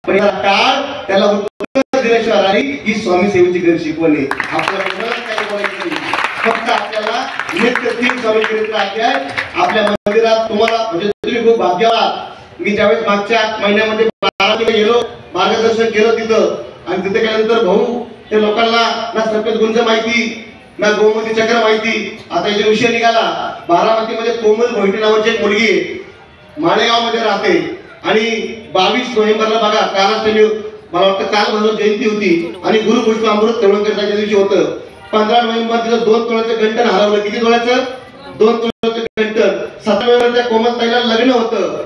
पण या काळ त्याला उत्तर दिल्याशिवाय आली ही स्वामी सेवेची खरी शिकवण आहे. आपल्याला कोणालाच काही बोलायचं नाही, फक्त आपल्याला नित्य 3 स्वामी चरित्र अध्याय आपल्या मंदिरात तुम्हाला म्हणजे तुम्ही खूप भाग्यवान. मी ज्यावेळेस मागच्या महिन्यामध्ये बारामतीला गेलो, मार्गदर्शन केलं तिथं, आणि तिथे गेल्यानंतर भाऊ ते लोकांना ना सफेद गुंज माहिती ना गोमती चक्र माहिती. आता याचा विषय निघाला, बारामतीमध्ये कोमल भोईटे नावाची एक मुलगी आहे, माळेगाव मध्ये राहते, आणि 22 नोव्हेंबरला बघा कालाष्टमी, मला वाटतं काल भैरव जयंती होती आणि गुरुपुष्प अमृत तेवढं दिवशी होतं. 15 नोव्हेंबर तिचं 2 तोळ्याचं गंठन हरवलं. किती तोळ्याचं? 2 तोळ्याचं गंठन. 17 नोव्हेंबरच्या कोमलताईला लग्न होतं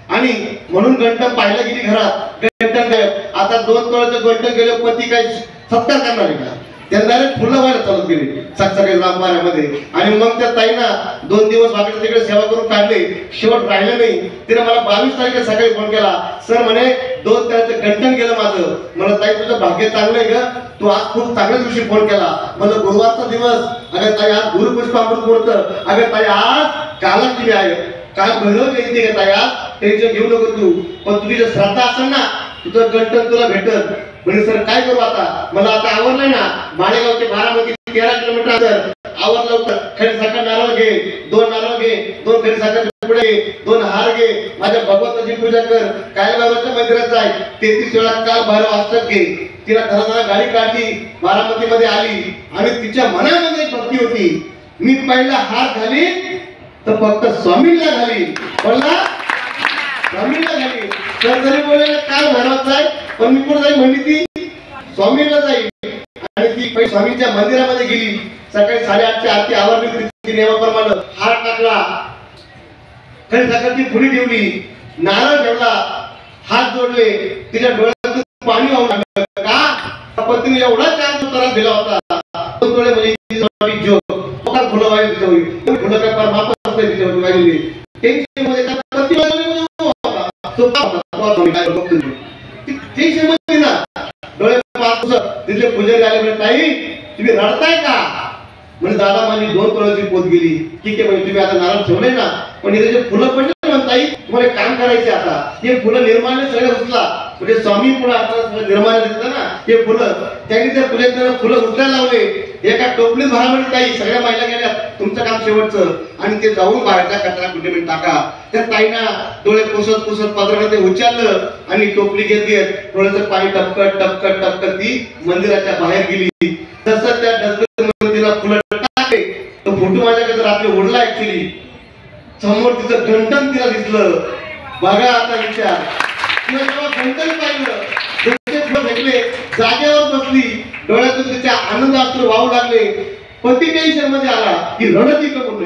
आणि म्हणून गंठन पाहिलं गेली घरात, गंठन गायब. आता 2 तोळ्याचं गंठन गेलं, पती काय सत्कार करणार आहे का? त्यांना डायरेक्ट फुलं व्हायला चालू केली सकाळी रामवाड्यामध्ये. आणि मग त्या ताईना 2 दिवस वाकडे तिकडे सेवा करून काढले, शेवट राहिलं नाही. तिने मला 22 तारखेला सकाळी फोन केला, सर म्हणे 2 तोळ्याचं गंठन गेलं माझं. मला ताई तुझं भाग्य चांगलं आहे ग, तू आज खूप चांगल्या दिवशी फोन केला. मला गुरुवारचा दिवस, अगं ताई आज गुरुपुष्प अमृत मुहूर्त, अगं ताई आज कालाष्टमी आहे, काल भैरव जयंती आहे ताई, आज टेन्शन घेऊ नको तू, पण तुझी जर श्रद्धा असेल ना तुझं गंठन तुला भेटत. म्हणजे सर काय करू आता, मला आता आवडलंय ना, माळेगाव ते बारामती 13 किलोमीटर अंतर, आवडलं होतं. खरी साखर नारळ घे, 2 नारळ घे, 2 खरी साखर पुढे, 2 हार घे, माझ्या भगवंताची पूजा कर, काय बाबाच्या मंदिरात जाय, 33 वेळा काल भैरव अष्टक घे. तिला घराला गाडी काढली, बारामतीमध्ये आली, आणि तिच्या मनामध्ये एक भक्ती होती, मी पहिला हार घाली तर फक्त स्वामींना घाली, बोलला स्वामींना घाली. तर जरी बोलले काल भैरवात जाय, पण मी कुठे जाईल म्हणली ती स्वामींना जाईल. आणि ती स्वामींच्या मंदिरामध्ये गेली, सकाळी 8:30ची आरती आवरली नियमाप्रमाणे, हार टाकला, खरी साखरची फुली ठेवली, नारळ ठेवला, हात जोडले, तिच्या डोळ्यातून पाणी वाहू लागलं. का? पत्नी एवढा छान त्रास दिला होता. 2 डोळे म्हणजे जोग फुलं वाहिली तिच्यावर, फुलं काय परमात्मा असते तिच्यावर वाहिलेली. टेन्शन मध्ये पती डोळे तिथले पुजारी आले, म्हणजे ताई तुम्ही रडताय का? म्हणजे दादा माझी 2 तोळ्याची पोत गेली. ठीक आहे म्हणजे तुम्ही आता नारळ ठेवले ना, पण इथे जे फुलं पडले ताई तुम्हाला काम करायचे, आता हे फुलं निर्माण सगळे उचला. म्हणजे स्वामी पुढे आता निर्माण दिसलं ना, हे फुलं त्यांनी त्या फुलं उचलायला लावले. एका टोपलीत भरा म्हणजे ताई सगळ्या महिला गेल्या, तुमचं काम शेवटचं. आणि ते जाऊन बाहेरच्या कचरा कुठे टाका. त्या ताईना डोळे पुसत पुसत पदराने ते उचललं आणि टोपली घेत थोडंसं पाणी टपकत टपकत टपकत ती मंदिराच्या बाहेर गेली. तसं त्या डस्टबिन तिला फुलं टाकले. तो फोटो माझ्याकडे रात्री ओढला ऍक्च्युली, समोर तिचं गंठन तिला दिसलं. बघा आता विचार, तिला जेव्हा गंठन पाहिलं, भेटले, जागेवर बसली, डोळ्यातून तिच्या आनंद अश्रू वाहू लागले. पती टेन्शन मध्ये आला की रडती का कुठे,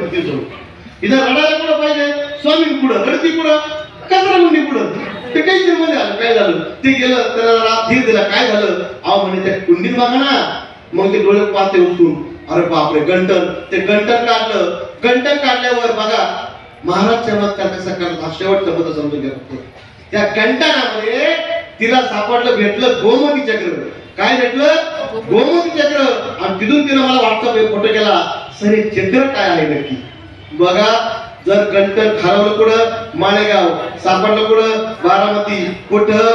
इथं रडायला कुठं पाहिजे, स्वामी पुढं, रडती पुढं, कचरा मुंडी पुढं. ते टेन्शन मध्ये आलं, काय झालं ते गेलं, त्याला धीर दिला, काय झालं, अहो म्हणे त्या कुंडीत बघा ना. मग ते डोळे पाहते उठून, अरे बापरे गंठन. ते गंठन काढलं, गंठन काढल्यावर बघा महाराज चमत्कार कसा करतात, शेवटचा पद समजून घ्या. त्या गंठनामध्ये तिला सापडलं, भेटलं गोमती चक्र. काय भेटलं? गोमती चक्र. आणि तिथून तिला मला व्हॉट्सअप फोटो केला, सर हे चक्र काय आहे नक्की. बघा जर गंठन हरवलं कुठं, माळेगाव, सापडलं कुठं, बारामती, कुठं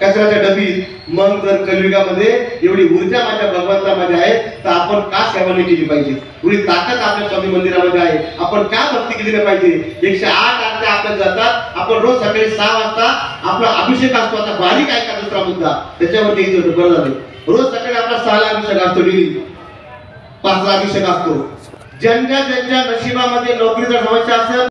कचऱ्याच्या डबीत. मग जर कलियुगामध्ये एवढी ऊर्जा माझ्या भगवंतामध्ये आहे, तर आपण का सेवा नाही केली पाहिजे? एवढी ताकद आपल्या स्वामी मंदिरामध्ये आहे, आपण का भक्ती केली नाही पाहिजे? 108 आरत्या आपल्या जातात. आपण रोज सकाळी 6 वाजता आपला अभिषेक असतो. आता बारीक आहे का दुसरा मुद्दा त्याच्यावरती बरं झालं. रोज सकाळी आपला 6ला अभिषेक असतो, डेली 5ला अभिषेक असतो. ज्यांच्या नशिबामध्ये नोकरीचा समस्या असेल,